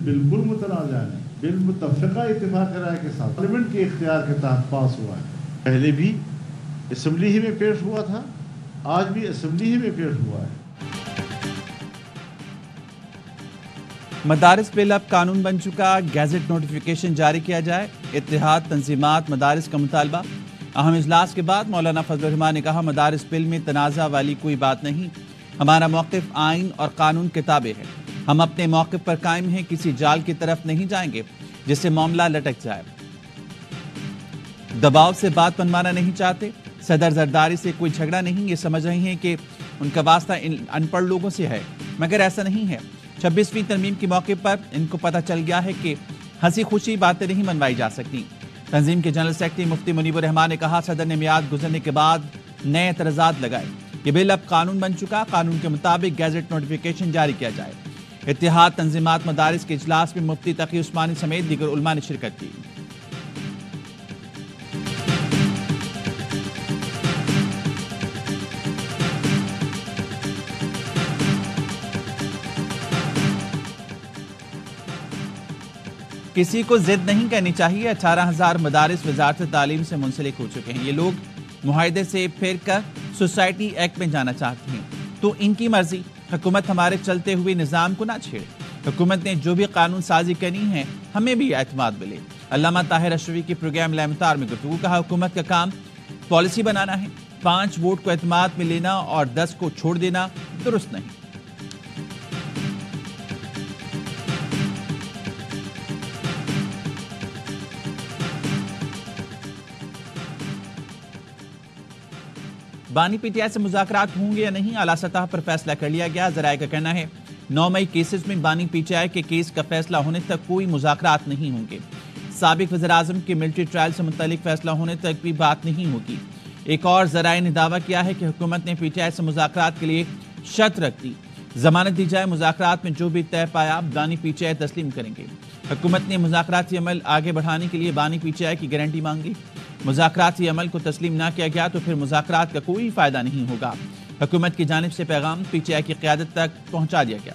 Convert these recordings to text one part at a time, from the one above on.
بالکل متنازع نہیں، بالمتفقہ اتفاق رائے کے ساتھ پارلیمنٹ کے اختیار کے تحت پاس ہوا ہے۔ پہلے بھی اسمبلی ہی میں پیش ہوا تھا، آج بھی اسمبلی ہی میں پیش ہوا ہے۔ مدارس بل اب قانون بن چکا، گیزٹ نوٹیفیکیشن جاری کیا جائے، اتحاد تنظیمات مدارس کا مطالبہ۔ اہم اجلاس کے بعد مولانا فضل الرحمان نے کہا مدارس بل میں تنازع والی کوئی بات نہیں، ہمارا موقف آئین اور قانون کے تابع ہے، ہم اپنے موقف پر قائم ہیں، کسی جال کی طرف نہیں جائیں گے جس سے معاملہ لٹک جائے۔ دباؤ سے بات منوانا نہیں چاہتے، صدر زرداری سے کوئی جھگڑا نہیں، یہ سمجھ رہے ہیں کہ ان کا واسطہ ان پڑھ لوگوں سے ہے، مگر ایسا نہیں ہے۔ 26ویں ترمیم کے موقع پر ان کو پتہ چل گیا ہے کہ ہنسی خوشی باتیں نہیں منوائی جا سکتی۔ تنظیم کے جنرل سیکرٹری مفتی منیب الرحمان نے کہا صدر نے میعاد گزرنے کے بعد نئے اعتراضات لگائے، یہ بل اب قانون بن چکا، قانون کے مطابق گیزٹ نوٹیفیکیشن جاری کیا جائے۔ اتحاد تنظیمات مدارس کے اجلاس میں مفتی تقی عثمانی سمیت دیگر علماء نے شرکت کی۔ کسی کو ضد نہیں کرنی چاہیے، 18,000 مدارس وزارت تعلیم سے منسلک ہو چکے ہیں، یہ لوگ معاہدے سے پھر کر سوسائٹی ایکٹ میں جانا چاہتے ہیں تو ان کی مرضی، حکومت ہمارے چلتے ہوئے نظام کو نہ چھیڑے، حکومت نے جو بھی قانون سازی کرنی ہے ہمیں بھی اعتماد ملے۔ علامہ طاہر اشرفی کے پروگرام لامتار میں گفتگو، کہا حکومت کا کام پالیسی بنانا ہے، 5 ووٹ کو اعتماد میں لینا اور 10 کو چھوڑ دینا درست نہیں۔ بانی پی ٹی آئی سے مذاکرات ہوں گے یا نہیں، اعلیٰ سطح پر فیصلہ کر لیا گیا۔ ذرائع کا کہنا ہے 9 مئی کیسز میں بانی پی ٹی آئی کے کیس کا فیصلہ ہونے تک کوئی مذاکرات نہیں ہوں گے۔ سابق وزیراعظم کے ملٹری ٹرائل سے متعلق فیصلہ ہونے تک بھی بات نہیں ہوگی۔ ایک اور ذرائع نے دعویٰ کیا ہے کہ حکومت نے پی ٹی آئی سے مذاکرات کے لیے شرط رکھ دی، ضمانت دی جائے، مذاکرات میں جو بھی طے پایا بانی پی ٹی آئی تسلیم کریں گے۔ حکومت نے مذاکراتی عمل آگے بڑھانے کے لیے بانی پی ٹی آئی کی گارنٹی مانگی، مذاکراتی عمل کو تسلیم نہ کیا گیا تو پھر مذاکرات کا کوئی فائدہ نہیں ہوگا۔ حکومت کی جانب سے پیغام پی ٹی آئی کی قیادت تک پہنچا دیا گیا۔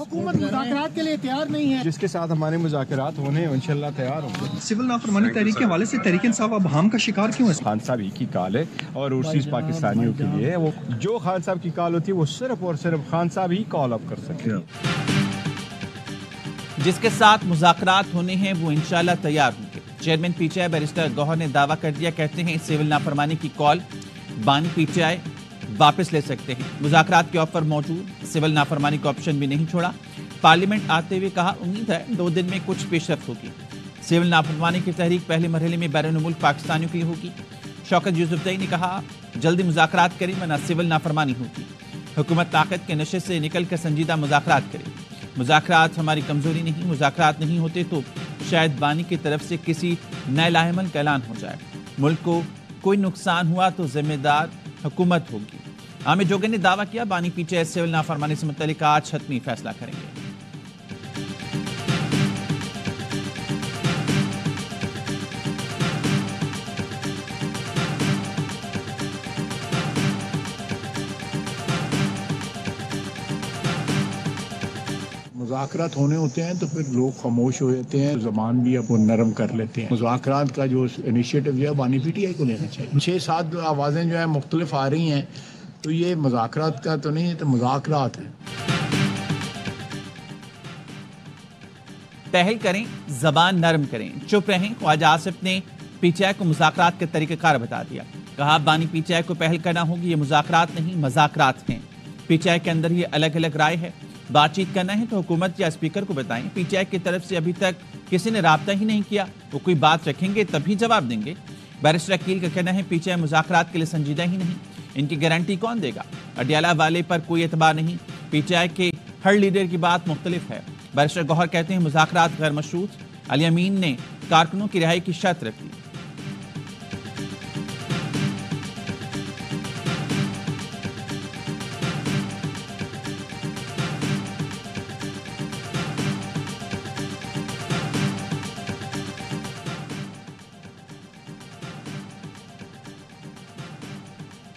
حکومت مذاکرات کے لیے تیار نہیں ہے، جس کے ساتھ ہمارے مذاکرات ہونے انشاءاللہ تیار ہوں گے۔ سول نافرمانی تحریک کے حوالے سے تحریک انصاف اب ہم کا شکار کیوں ہے؟ خان صاحب ہی کی کال ہے اور اوورسیز پاکستانیوں کے لیے وہ جو خان صاحب کی کال ہوتی ہے وہ صرف اور صرف خان صاحب ہی کال اپ کر سکتے ہیں۔ جس کے ساتھ مذاکرات ہونے ہیں وہ انشاءاللہ تیار ہوں گے۔ Chairman PTI barrister Gohar نے دعویٰ کر دیا، کہتے ہیں سول نافرمانی کی کال بانی پی ٹی آئی واپس لے سکتے ہیں، مذاکرات کے آفر موجود، سول نافرمانی کا آپشن بھی نہیں چھوڑا۔ پارلیمنٹ آتے ہوئے کہا امید ہے 2 دن میں کچھ پیش رفت ہوگی، سول نافرمانی کی تحریک پہلے مرحلے میں بیرون ملک پاکستانیوں کے لیے ہوگی۔ شوکت یوسفزئی نے کہا جلدی مذاکرات کریں ورنہ سول نافرمانی ہوگی، حکومت طاقت کے نشے سے نکل کر سنجیدہ مذاکرات کرے، مذاکرات ہماری کمزوری نہیں، مذاکرات نہیں ہوتے تو شاید بانی کی طرف سے کسی نئے لاہ عمل کا اعلان ہو جائے، ملک کو کوئی نقصان ہوا تو ذمہ دار حکومت ہوگی۔ عامر جوگر نے دعویٰ کیا بانی پی ٹی آئی سول نافرمانی سے متعلق آج حتمی فیصلہ کریں گے۔ مذاکرات ہونے ہوتے ہیں تو پھر لوگ خاموش ہو جاتے ہیں، زبان بھی اب وہ نرم کر لیتے ہیں۔ مذاکرات کا جو انیشیٹو جو ہے بانی پی ٹی آئی کو لینا چاہیے۔ 6-7 آوازیں جو ہیں مختلف آ رہی ہیں تو یہ مذاکرات کا تو نہیں ہے، تو مذاکرات ہیں۔ پہل کریں، زبان نرم کریں، چپ رہیں۔ خواجہ آصف نے پی ٹی آئی کو مذاکرات کا طریقہ کار بتا دیا، کہا بانی پی ٹی آئی کو پہل کرنا ہوگی، یہ مذاکرات نہیں مذاکرات ہیں، پی ٹی آئی کے اندر یہ الگ الگ رائے ہے، بات چیت کرنا ہے تو حکومت یا اسپیکر کو بتائیں، پی ٹی آئی کی طرف سے ابھی تک کسی نے رابطہ ہی نہیں کیا، وہ کوئی بات رکھیں گے تبھی جواب دیں گے۔ بیرسٹر عقیل کا کہنا ہے پی ٹی آئی مذاکرات کے لیے سنجیدہ ہی نہیں، ان کی گارنٹی کون دے گا، اڈیالہ والے پر کوئی اعتبار نہیں، پی ٹی آئی کے ہر لیڈر کی بات مختلف ہے۔ بیرسٹر گوہر کہتے ہیں مذاکرات غیر مشروط، علی امین نے کارکنوں کی رہائی کی شرط رکھ دی۔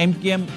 MKM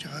4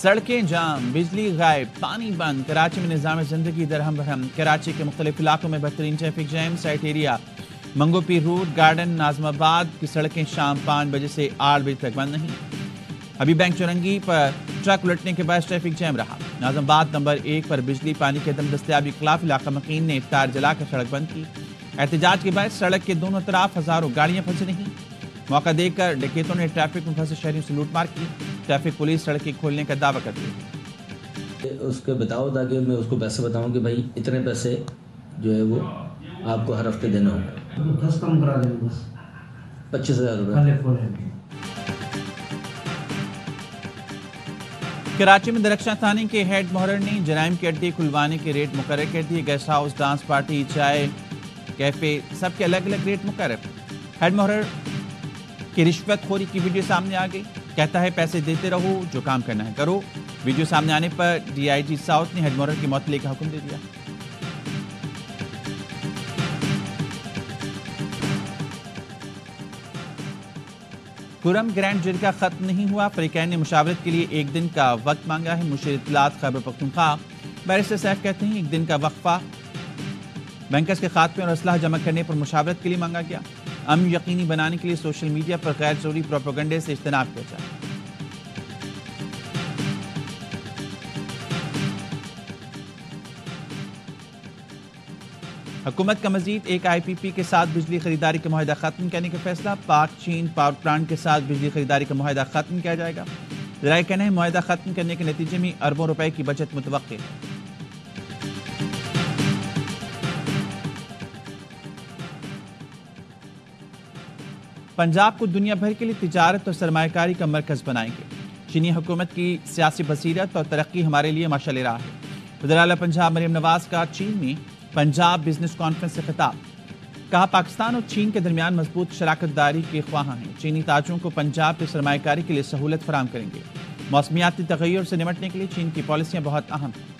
سڑکیں جام، بجلی غائب، پانی بند، کراچی میں نظام زندگی درہم برہم۔ کراچی کے مختلف علاقوں میں بدترین ٹریفک جیم، سائٹ ایریا منگو پیر روڈ، گارڈن، ناظم آباد کی سڑکیں شام 5 بجے سے 8 بجے تک بند نہیں۔ ابھی بینک چورنگی پر ٹرک الٹنے کے باعث ٹریفک جیم رہا۔ ناظم آباد نمبر 1 پر بجلی پانی کے عدم دستیابی کے خلاف علاقہ مقیم نے افطار جلا کر سڑک بند کی۔ احتجاج کے باعث سڑک کے دونوں طرف ہزاروں گاڑیاں پھنسی رہیں۔ موقع دیکھ کر ڈکیتوں نے ٹریفک میں پھنسے شہریوں سے لوٹ مار کی۔ ٹریفک پولیس سڑکیں کھولنے کا دعویٰ کرتی ہے۔ اس کو بتاؤ تاکہ میں اس کو پیسے بتاؤں کہ بھائی اتنے پیسے جو ہے وہ آپ کو ہر ہفتے دینا ہوگا۔ بس کم کرا دیں، بس 25,000 روپے۔ کراچی میں درخشاں تھانے کے ہیڈ محرر نے جرائم کے اڈے کھلوانے کے ریٹ مقرر کر دیے۔ گیسٹ ہاؤس، ڈانس پارٹی، چائے کیفے سب کے الگ الگ ریٹ مقرر۔ ہیڈ محرر کی رشوت خوری کی ویڈیو سامنے آ گئی۔ کہتا ہے پیسے دیتے رہو، جو کام کرنا ہے کرو۔ ویڈیو سامنے آنے پر ڈی آئی جی ساؤتھ نے ہیڈ محرر کی معطلی کا حکم دے دیا۔ خرم گرینڈ جرگہ ختم نہیں ہوا، فریقین نے مشاورت کے لیے 1 دن کا وقت مانگا ہے۔ مشیر اطلاعات خیبر پختونخوا بیرسٹر سیف کہتے ہیں 1 دن کا وقفہ بینکرز کے خاتمے اور اسلحہ جمع کرنے پر مشاورت کے لیے مانگا گیا۔ امن یقینی بنانے کے لیے سوشل میڈیا پر غیر ضروری پروپیگنڈے سے اجتناب کیا جائے۔ حکومت کا مزید ایک آئی پی پی کے ساتھ بجلی خریداری کا معاہدہ ختم کرنے کا فیصلہ۔ پاک چین پاور پلانٹ کے ساتھ بجلی خریداری کا معاہدہ ختم کیا جائے گا۔ ذرائع کہنا ہے معاہدہ ختم کرنے کے نتیجے میں اربوں روپے کی بچت متوقع ہے۔ پنجاب کو دنیا بھر کے لیے تجارت اور سرمایہ کاری کا مرکز بنائیں گے۔ چینی حکومت کی سیاسی بصیرت اور ترقی ہمارے لیے مشعل راہ ہے۔ وزیر اعلیٰ پنجاب مریم نواز کا چین میں پنجاب بزنس کانفرنس سے خطاب۔ کہا پاکستان اور چین کے درمیان مضبوط شراکت داری کے خواہاں ہیں۔ چینی تاجروں کو پنجاب کے سرمایہ کاری کے لیے سہولت فراہم کریں گے۔ موسمیاتی تغیر سے نمٹنے کے لیے چین کی پالیسیاں بہت اہم ہیں۔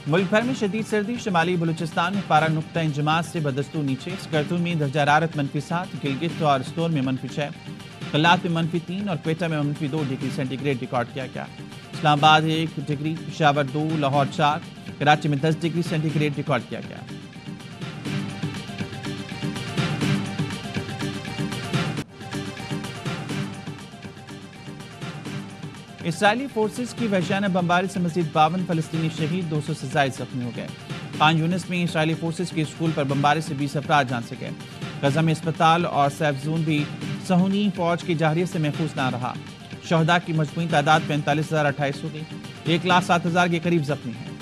ملک بھر میں شدید سردی، شمالی بلوچستان میں پارہ نقطہ انجماد سے بدستور نیچے۔ سکردو میں درجہ حرارت -7، گلگت اور اسٹور میں -6، قلات میں -3 اور کوئٹہ میں -2 ڈگری سینٹی گریڈ ریکارڈ کیا گیا۔ اسلام آباد 1 ڈگری، پشاور 2، لاہور 4، کراچی میں 10 ڈگری سینٹی گریڈ ریکارڈ کیا گیا۔ اسرائیلی فورسز کی وحشیانہ بمباری سے مزید 52 فلسطینی شہید، 200 سے زائد زخمی ہو گئے۔ خان یونس میں اسرائیلی فورسز کے اسکول پر بمباری سے 20 افراد جان سے گئے۔ غزہ میں اسپتال اور سیف زون بھی صہیونی فوج کی جارحیت سے محفوظ نہ رہا۔ شہداء کی مجموعی تعداد 45,028 ہو گئی۔ 1,07,000 کے قریب زخمی ہیں۔